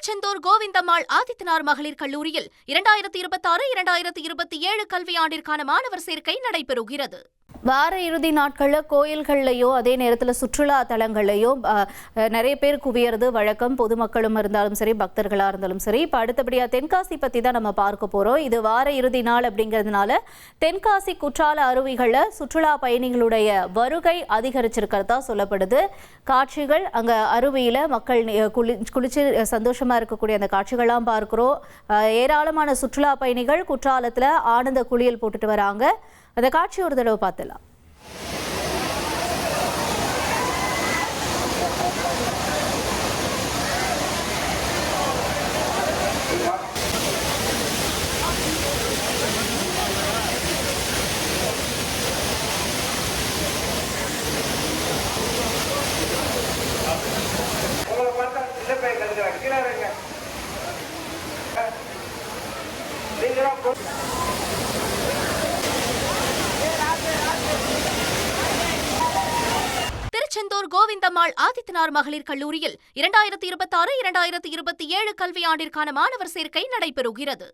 திருச்செந்தூர் கோவிந்தம்மாள் ஆதித்தனார் மகளிர் கல்லூரியில் 2026-2027 கல்வியாண்டிற்கான மாணவர் சேர்க்கை நடைபெறுகிறது. வார இறுதி நாட்கள்ல கோயில்கள்லையோ அதே நேரத்தில் சுற்றுலா தலங்கள்லையோ நிறைய பேர் குவியறது வழக்கம். பொதுமக்களும் இருந்தாலும் சரி, பக்தர்களா இருந்தாலும் சரி. இப்போ அடுத்தபடியா தென்காசி பத்தி தான் நம்ம பார்க்க போறோம். இது வார இறுதி நாள் அப்படிங்கிறதுனால தென்காசி குற்றால அருவிகள்ல சுற்றுலா பயணிகளுடைய வருகை அதிகரிச்சிருக்கிறதா சொல்லப்படுது. காட்சிகள் அங்க அருவியில மக்கள் குளிச்சு சந்தோஷமா இருக்கக்கூடிய அந்த காட்சிகள்லாம் பார்க்கிறோம். ஏராளமான சுற்றுலா பயணிகள் குற்றாலத்துல ஆனந்த குளியல் போட்டுட்டு வராங்க. அந்த காட்சி ஒரு தடவை பார்த்தலாம். திருச்செந்தூர் கோவிந்தம்மாள் ஆதித்தனார் மகளிர் கல்லூரியில் 2026-2027 கல்வியாண்டிற்கான மாணவர் சேர்க்கை நடைபெறுகிறது.